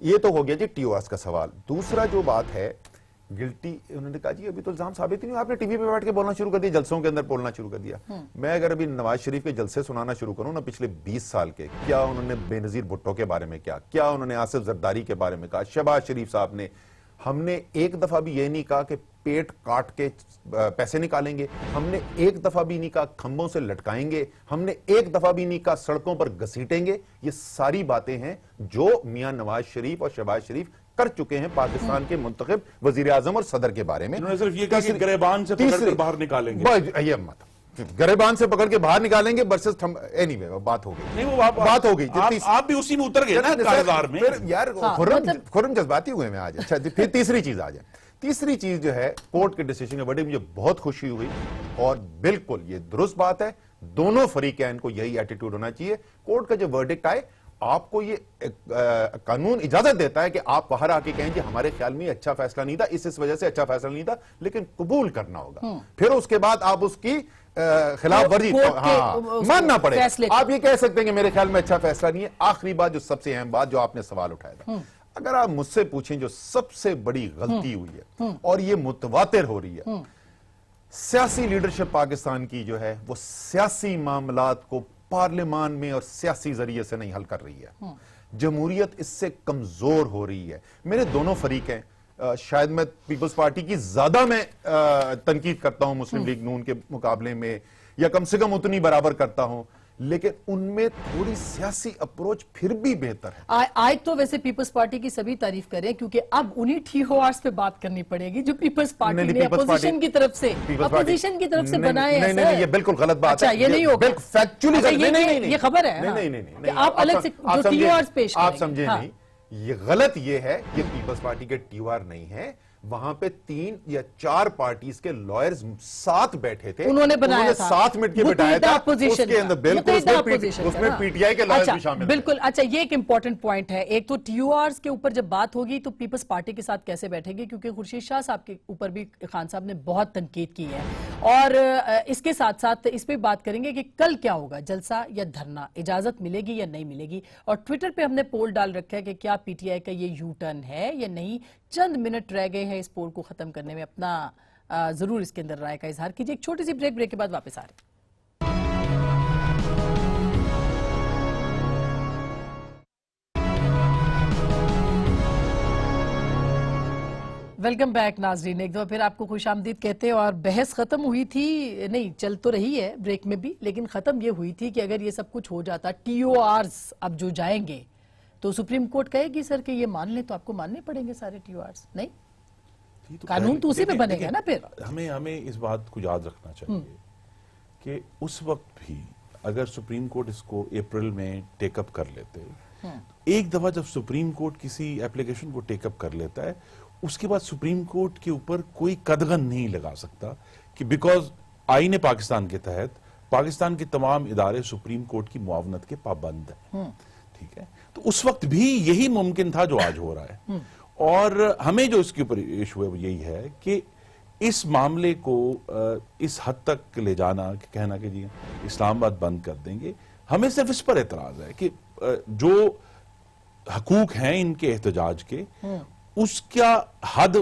ये तो हो गया जी TURs का सवाल। दूसरा जो बात है गिल्टी, उन्होंने कहा जी अभी तो इल्जाम साबित ही नहीं, आपने टीवी पे बैठ के बोलना शुरू कर दिया, जलसों के अंदर बोलना शुरू कर दिया। मैं अगर अभी नवाज शरीफ के जलसे सुनाना शुरू करूं ना, पिछले 20 साल के, क्या उन्होंने बेनजीर भुट्टो के बारे में क्या उन्होंने आसिफ जरदारी के बारे में कहा, शहबाज शरीफ साहब ने, हमने एक दफा भी ये नहीं कहा कि पेट काट के पैसे निकालेंगे, हमने एक दफा भी नहीं कहा खंभों से लटकाएंगे, हमने एक दफा भी नहीं कहा सड़कों पर घसीटेंगे। ये सारी बातें हैं जो मियां नवाज शरीफ और शहबाज शरीफ कर चुके हैं पाकिस्तान के मुंतखब वजीर आजम और सदर के बारे में। उन्होंने सिर्फ ये कहा कि गिरेबान से पकड़कर बाहर निकालेंगे, ये मत गिरेबान से पकड़ के बाहर निकालेंगे वर्सेस एनीवे बात हो गई। नहीं, वो बात हो गई। आप भी उसी में उतर गए ना कारोबार में। यार खुर्रम जज्बाती हुए मैं आज। अच्छा, फिर तीसरी चीज आ जाए। تیسری چیز جو ہے کورٹ کے ڈیسیجن کے بڑے مجھے بہت خوشی ہوئی اور بالکل یہ درست بات ہے, دونوں فریقین کو یہی ایٹیٹیوڈ ہونا چاہیے. کورٹ کا جو ورڈکٹ آئے, آپ کو یہ قانون اجازت دیتا ہے کہ آپ باہر آ کے کہیں جی ہمارے خیال میں یہ اچھا فیصلہ نہیں تھا, اس وجہ سے اچھا فیصلہ نہیں تھا, لیکن قبول کرنا ہوگا. پھر اس کے بعد آپ اس کی خلاف ورزی ماننا پڑے. آپ یہ کہہ سکتے ہیں کہ میرے خیال میں اچھا فیصلہ نہیں ہے. آخری بات, جو سب سے اہم بات جو آپ نے سوال اٹھایا تھا, اگر آپ مجھ سے پوچھیں جو سب سے بڑی غلطی ہوئی ہے اور یہ متواتر ہو رہی ہے, سیاسی لیڈرشپ پاکستان کی جو ہے وہ سیاسی معاملات کو پارلیمان میں اور سیاسی ذریعے سے نہیں حل کر رہی ہے. جمہوریت اس سے کمزور ہو رہی ہے. میرے دونوں فریق ہیں, شاید میں پیپلز پارٹی کی زیادہ میں تنقید کرتا ہوں مسلم لیگ نون کے مقابلے میں, یا کم سے کم اتنی برابر کرتا ہوں, لیکن ان میں تھوڑی سیاسی اپروچ پھر بھی بہتر ہے. آج تو ویسے پیپلز پارٹی کی سبھی تعریف کریں, کیونکہ اب انہی TORs پہ بات کرنی پڑے گی جو پیپلز پارٹی نے اپوزیشن کی طرف سے بنائے ہیں. نہیں, یہ بالکل غلط بات ہے. یہ نہیں ہوگا, فیکچولی یہ خبر ہے کہ آپ الگ سے جو TORs پیش کریں. آپ سمجھے نہیں, یہ غلط یہ ہے, یہ پیپلز پارٹی کے TOR نہیں ہے. وہاں پہ 3 یا 4 پارٹیز کے لائرز ساتھ بیٹھے تھے, انہوں نے بنایا تھا, 7 منٹ کے بٹایا تھا, اس کے اندر بالکل اس میں PTI کے لائرز بھی شامل. بالکل. اچھا, یہ ایک امپورٹنٹ پوائنٹ ہے. ایک تو TORs کے اوپر جب بات ہوگی تو پیپلز پارٹی کے ساتھ کیسے بیٹھے گی, کیونکہ خورشید شاہ صاحب کے اوپر بھی خان صاحب نے بہت تنقید کی ہے, اور اس کے ساتھ ساتھ اس پہ بات کریں گے کہ کل کیا ہوگا, جلسہ یا دھرنا, اجازت ملے گی یا نہیں ملے گی. اور ٹویٹر پہ ہم نے پول ڈال رکھا ہے کہ کیا PTI کا یہ یو ٹرن ہے یا نہیں. چند منٹ رہ گئے ہیں اس پول کو ختم کرنے میں, اپنا ضرور اس کے اندر رائے کا اظہار کیجئے. ایک چھوٹی سی بریک کے بعد واپس آ رہے ہیں. ویلکم بیک ناظرین, ایک دفعہ پھر آپ کو خوش آمدید کہتے ہیں. اور بحث ختم ہوئی تھی, نہیں چل تو رہی ہے بریک میں بھی, لیکن ختم یہ ہوئی تھی کہ اگر یہ سب کچھ ہو جاتا, TORs اب جو جائیں گے تو سپریم کورٹ کہے گی سر کہ یہ مان لیں, تو آپ کو ماننے پڑیں گے سارے TORs. نہیں, قانون تو اسی پہ بنے گا نا. پھر ہمیں اس بات کو یاد رکھنا چاہیے کہ اس وقت بھی اگر سپریم کورٹ اس کو اپریل میں ٹیک اپ کر لیتے, ایک دفعہ جب سپریم کورٹ کسی اپلیکیشن کو ٹیک اپ کر لیتا ہے, اس کے بعد سپریم کورٹ کے اوپر کوئی قدغن نہیں لگا سکتا کہ بیکاز آئین پاکستان کے تحت پاکستان کے تمام ادارے سپریم کورٹ کی معاونت کے پابند ہیں. ٹھیک ہے, تو اس وقت بھی یہی ممکن تھا جو آج ہو رہا ہے. اور ہمیں جو اس کے اوپر ایشو ہے وہ یہی ہے کہ اس معاملے کو اس حد تک لے جانا کہ کہنا کہ جی اسلام آباد بند کر دیں گے. ہمیں صرف اس پر اعتراض ہے کہ جو حقوق ہیں ان کے احتجاج کے, اس کا حد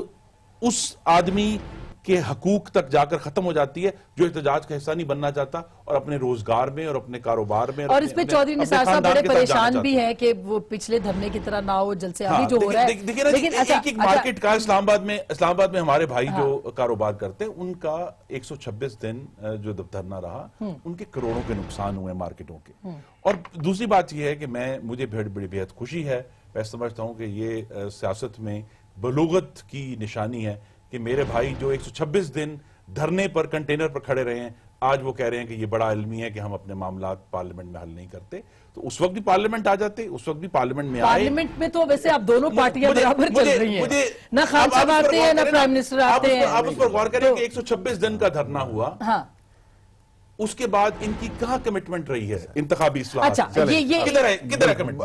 اس آدمی کے حقوق تک جا کر ختم ہو جاتی ہے جو احتجاج کا حصہ نہیں بننا چاہتا اور اپنے روزگار میں اور اپنے کاروبار میں. اور اس پہ چودھری نثار صاحب بڑے پریشان بھی ہیں کہ وہ پچھلے دھرنے کی طرح نہ ہو جلسے ابھی جو ہو رہا ہے. لیکن ایک مارکیٹ کا اسلام آباد میں ہمارے بھائی جو کاروبار کرتے ہیں ان کا 126 دن جو دھرنا رہا, ان کے کروڑوں کے نقصان ہوئے مارکیٹوں کے. اور دوسری بات یہ ہے کہ مجھے بڑی بہت خوشی ہے, میں سمجھتا ہوں کہ یہ سیاست میں بلوغت کی نشانی ہے کہ میرے بھائی جو 126 دن دھرنے پر کنٹینر پر کھڑے رہے ہیں, آج وہ کہہ رہے ہیں کہ یہ بڑا علمی ہے کہ ہم اپنے معاملات پارلیمنٹ میں حل نہیں کرتے. تو اس وقت بھی پارلیمنٹ آ جاتے, اس وقت بھی پارلیمنٹ میں آئے. پارلیمنٹ میں تو ویسے آپ دونوں پارٹیاں برابر چل رہی ہیں, نہ خان صاحب آتے ہیں نہ پرائم منسٹر آتے ہیں. آپ اس پر غور کریں کہ 126 دن کا دھرنا ہوا, اس کے بعد ان کی کہاں کمٹمنٹ رہی ہے انتخابی اصلاحات. اچھا, یہ کدھر ہے کمٹمنٹ؟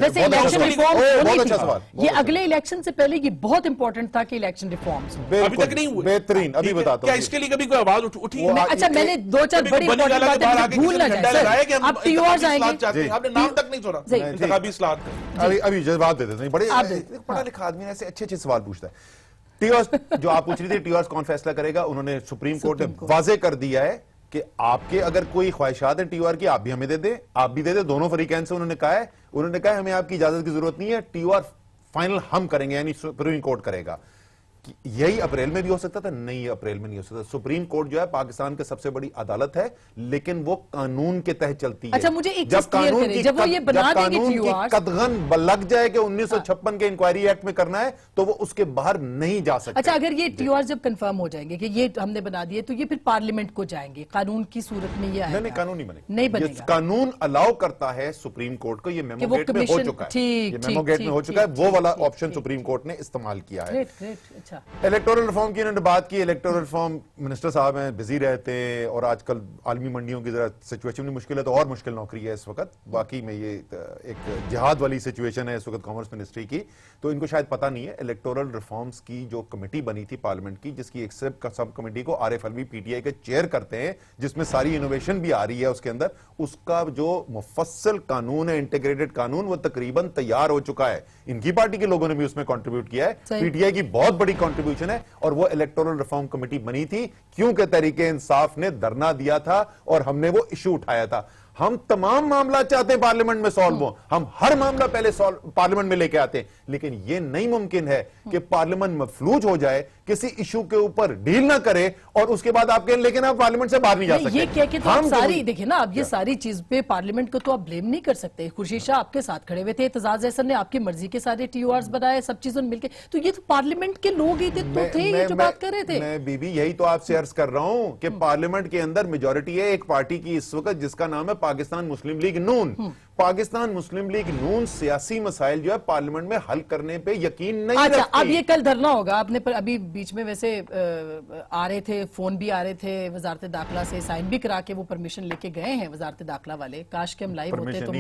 ویسے الیکشن ریفارم ہونی تھی, یہ اگلے الیکشن سے پہلے یہ بہت امپورٹنٹ تھا کہ الیکشن ریفارمز ابھی تک نہیں ہوئے. بہترین, ابھی بتاتا ہوں. کیا اس کے لیے کبھی کوئی آواز اٹھی؟ اچھا, میں نے 2-4 بڑی امپورٹنٹ باتیں بھول نہ جائیں. اب TORs آئیں گے, آپ نے نام تک نہیں سنا انتخابی اصلاحات کا. ابھی جواب دیتے ہیں. بڑے پڑھا لکھا آدمی ایسے اچھے سوال پوچھتا ہے. TORs جو آپ پوچھ رہی تھی, TORs کون فیصلہ کرے گا, انہوں نے سپریم کورٹ نے واضح کر دیا ہے کہ آپ کے اگر کوئی خواہشات ہیں TOR کی, آپ بھی ہمیں دے دیں, آپ بھی دے دیں. دونوں فریقین سے انہوں نے کہا ہے ہمیں آپ کی اجازت کی ضرورت نہیں ہے, TOR فائنل ہم کریں گے, یعنی سپریم کورٹ کرے گا. یہی اپریل میں بھی ہو سکتا تھا, نہیں اپریل میں نہیں ہو سکتا. سپریم کورٹ جو ہے پاکستان کے سب سے بڑی عدالت ہے, لیکن وہ قانون کے تحت چلتی ہے. اچھا, مجھے ایک چیز کلیئر کریں, جب وہ یہ بنا دیں گے TORs, قدغن لگ جائے کہ 1956 کے انکوائری ایکٹ میں کرنا ہے, تو وہ اس کے باہر نہیں جا سکتے. اچھا, اگر یہ TORs جب کنفرم ہو جائیں گے کہ یہ ہم نے بنا دیے, تو یہ پھر پارلیمنٹ کو جائیں گے قانون کی صورت میں. یہ آئے نہیں, قانون نہیں بنے گا. قانون الاؤ کرتا ہے سپریم کورٹ کو, یہ میمو گیٹ میں ہو چکا ہے, یہ میمو گیٹ میں ہو چکا ہے. وہ والا آپشن سپریم کورٹ نے استعمال کیا ہے. अच्छा, इलेक्टोरल रिफॉर्म की इन्होंने बात की। इलेक्टोरल रिफॉर्म, मिनिस्टर साहब हैं, बिजी रहते हैं, और आजकल आलमी मंडियों की जरा सिचुएशन भी मुश्किल है, तो और मुश्किल नौकरी है इस वक्त। बाकी में ये एक जिहाद वाली सिचुएशन है इस वक्त कॉमर्स मिनिस्ट्री की, तो इनको शायद पता नहीं है। इलेक्टोरल रिफॉर्म्स की जो कमेटी बनी थी पार्लियामेंट की, जिसकी एक सब कमेटी को आरिफ अलवी पीटीआई के चेयर करते हैं, जिसमें सारी इनोवेशन भी आ रही है उसके अंदर, उसका जो मुफस्सल कानून है, इंटीग्रेटेड कानून, वो तकरीबन तैयार हो चुका है। इनकी पार्टी के लोगों ने भी उसमें कंट्रीब्यूट किया है, पीटीआई की बहुत बड़ी कंट्रीब्यूशन है, और वो इलेक्टोरल रिफॉर्म कमेटी बनी थी क्योंकि तहरीके इंसाफ ने धरना दिया था और हमने वो इशू उठाया था। हम तमाम मामला चाहते हैं पार्लियामेंट में सॉल्व हो, हम हर मामला पहले पार्लियामेंट में लेके आते हैं, लेकिन यह नहीं मुमकिन है कि पार्लियामेंट मफलूज हो जाए, किसी इशू के ऊपर डील ना करे और उसके बाद आप कहें लेकिन आप पार्लियामेंट से बाहर नहीं जा सकते। ये क्या कि तो आप सारी देखिए ना, अब ये सारी चीज पे पार्लियामेंट को तो आप ब्लेम नहीं कर सकते। खुर्शीद शाह आपके साथ खड़े हुए थे, एतजाज अहसन ने आपकी मर्जी के सारे टीओआरस बनाए, सब चीजों में मिलके, तो ये तो पार्लियामेंट के लोग ही थे, तो थे ये जो बात कर रहे थे। मैं बीबी यही तो आपसे अर्ज कर रहा हूं कि पार्लियामेंट के अंदर मेजॉरिटी है एक पार्टी की इस वक्त, जिसका नाम है पाकिस्तान मुस्लिम लीग नून। पाकिस्तान मुस्लिम लीग नून सियासी मसाइल जो है पार्लियामेंट में हल करने पे यकीन नहीं अच्छा, रखती। अब ये कल धरना होगा, आपने पर अभी बीच में वैसे आ रहे थे, फोन भी आ रहे थे वजारत दाखिला से, साइन भी करा के वो परमिशन लेके गए हैं वजारत दाखिला वाले। काश के हम लाइव होते तो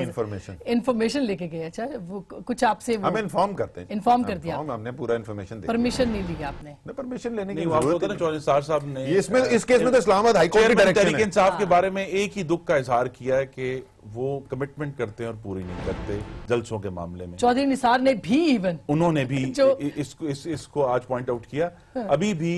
इन्फॉर्मेशन लेके गए। अच्छा, वो कुछ आपसे हम इन्फॉर्म करते हैं, इन्फॉर्म कर दिया, हमने पूरा इन्फॉर्मेशन दिया, परमिशन नहीं ली आपने? परमिशन लेने की जरूरत है। चौधरी निसार साहब ने इसमें इस केस में तो इस्लामाबाद हाई कोर्ट की डायरेक्शन है। तहरीक इंसाफ के बारे में एक ही दुख का इजहार किया है कि वो कमिटमेंट करते हैं और पूरी नहीं करते जलसों के मामले में। चौधरी निसार ने भी इवन उन्होंने भी इसको आज पॉइंट आउट किया। अभी भी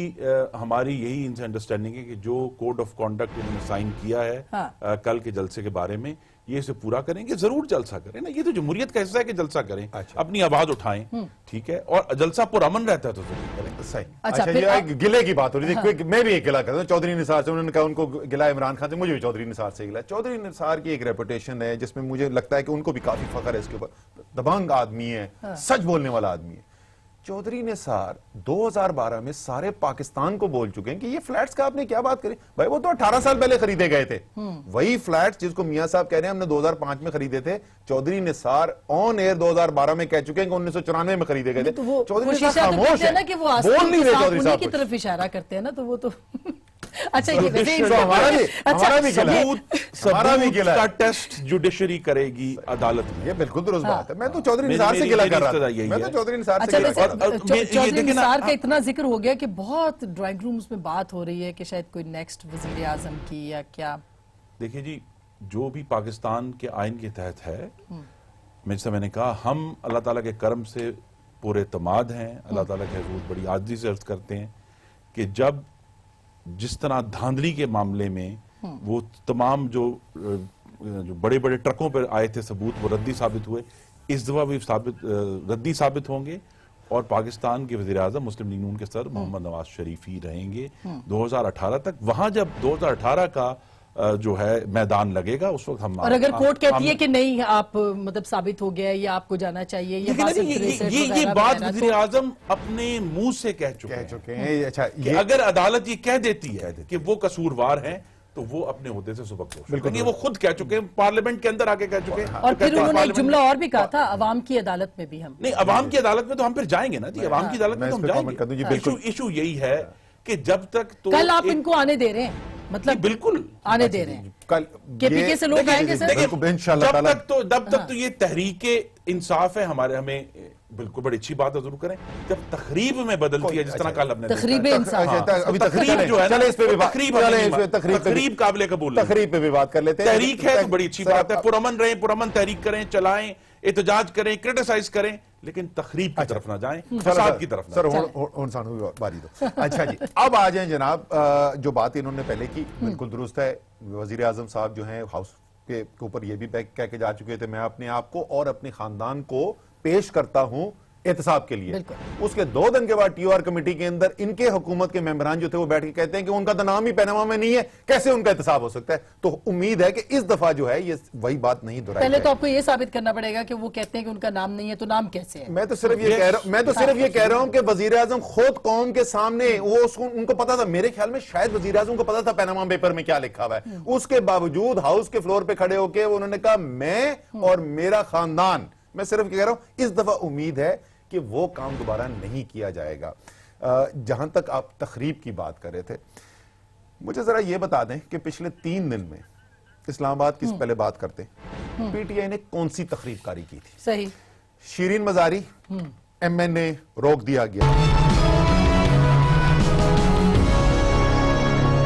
हमारी यही इनसे अंडरस्टैंडिंग है कि जो कोड ऑफ कॉन्डक्ट इन्होंने साइन किया है कल के जलसे के बारे में, ये इसे पूरा करेंगे, जरूर जलसा करें ना, ये तो जमहूरियत का हिस्सा है कि जलसा करें। अच्छा। अपनी आवाज उठाएं, ठीक है, और जलसा पुरअमन रहता है तो जरूर करें। सही। अच्छा, ये गिले की बात हो रही थी, मैं भी एक गिला करता हूं चौधरी निसार से। उन्होंने कहा उनको गिला इमरान खान से, मुझे भी चौधरी निसार से गिला। चौधरी निसार की एक रेपुटेशन है जिसमें मुझे लगता है कि उनको भी काफी फख्र है इसके ऊपर। दबंग आदमी है, सच बोलने वाला आदमी है। चौधरी निसार 2012 में सारे पाकिस्तान को बोल चुके हैं कि ये फ्लैट्स का आपने क्या बात करी भाई, वो तो 18 साल पहले खरीदे गए थे। वही फ्लैट्स जिसको मियां साहब कह रहे हैं हमने 2005 में खरीदे थे, चौधरी निसार ऑन एयर 2012 में कह चुके हैं कि 1994 में खरीदे गए थे। तो चौधरी निसार खामोश है, बोल नहीं रहे चौधरी साहब की तरफ इशारा करते हैं ना, तो वो तो अच्छा, ये हमारा भी गिला का टेस्ट जुडिशरी करेगी अदालत में। ये बिल्कुल दुरुस्त बात है। मैं तो चौधरी निसार से गिला कर रहा था, मैं तो चौधरी निसार से गिला कर रहा था। चौधरी निसार का इतना जिक्र हो गया कि बहुत ड्राइंग रूम्स में बात हो रही है कि शायद कोई नेक्स्ट वजीर आजम की या क्या। देखिए जी, जो भी पाकिस्तान के आइन के तहत है, जैसे मैंने कहा, हम अल्लाह ताला के करम से पूरे तमाद हैं, अल्लाह ताला के हजूर बड़ी आजिज़ी से अर्ज करते हैं कि जब जिस तरह धांधली के मामले में वो तमाम जो बड़े बड़े ट्रकों पर आए थे सबूत, वो रद्दी साबित हुए, इस दफा भी रद्दी साबित होंगे, और पाकिस्तान के वज़ीर आज़म मुस्लिम लीग नून के सदर मोहम्मद नवाज शरीफ ही रहेंगे 2018 तक। वहां जब 2018 का जो है मैदान लगेगा, उस वक्त हम, और अगर कोर्ट कहती है कि नहीं आप मतलब साबित हो गया या आपको जाना चाहिए, ये बात वज़ीर आज़म अपने मुंह से कह चुके हैं। अच्छा, अगर अदालत ये कह देती है कि वो कसूरवार हैं, तो वो अपने होते से सुबह बिल्कुल, ये वो खुद कह चुके हैं, पार्लियामेंट के अंदर आके कह चुके हैं। और फिर उन्होंने एक जुमला और भी कहा था, अवाम की अदालत में भी हम नहीं, अवाम की अदालत में तो हम फिर जाएंगे ना जी, अवाम की अदालत में तो हम जाएंगे। इशू यही है कि जब तक तो कल आप इनको आने दे रहे हैं, मतलब बिल्कुल आने दे रहे हैं, कल केपीके से लोग आएंगे सर। जब तक तो ये तहरीके इंसाफ है हमारे, हमें बिल्कुल बड़ी अच्छी बात जरूर करें, जब तकरीब में बदलती है, जिस तरह कल हमने तकरीब इंसाफ, अभी तकरीब जो है, चले इस पे भी तकरीब काबिल कबूल, तकरीब पे भी बात कर लेते हैं। तहरीक है तो बड़ी अच्छी बात है, पुरअमन रहें, पुरअमन तहरीक करें, चलाएं, एहतजाज करें, क्रिटिसाइज करें, लेकिन तकरीब की तरफ ना जाएं, फसाद की तरफ। सर बारी दो। अच्छा जी, अब आ जाएं जनाब, जो बात इन्होंने पहले की बिल्कुल दुरुस्त है। वजीर आजम साहब जो हैं हाउस के ऊपर ये भी कह के जा चुके थे, मैं अपने आप को और अपने खानदान को पेश करता हूं एहतसाब के लिए। उसके 2 दिन के बाद टीओआर कमेटी के अंदर इनके हुकूमत के मेंबरान जो थे वो बैठ के कहते हैं कि उनका तो नाम ही पैनामा में नहीं है, कैसे उनका एहतसाब हो सकता है। तो उम्मीद है कि इस दफा जो है ये वही बात नहीं दोहराई। पहले तो आपको ये साबित करना पड़ेगा कि वो कहते हैं कि उनका नाम नहीं है, तो नाम कैसे है? मैं तो सिर्फ ये कह रहा हूं कि वजीर आजम खुद कौम के सामने, वो उनको पता था, मेरे ख्याल में शायद वजीर आजम को पता था पैनामा पेपर में क्या लिखा हुआ है, उसके बावजूद हाउस के फ्लोर पे खड़े होकर उन्होंने कहा मैं और मेरा खानदान। मैं सिर्फ कह रहा हूं इस दफा उम्मीद है कि वो काम दोबारा नहीं किया जाएगा। جہاں تک آپ تخریب کی بات کر رہے تھے، مجھے ذرا یہ بتا دیں کہ پچھلے 3 دن میں اسلام آباد کی پہلے بات کرتے ہیں، پی ٹی آئی نے کون سی تخریب کاری کی تھی؟ صحیح. شیرین مزاری ایم این اے روک دیا گیا،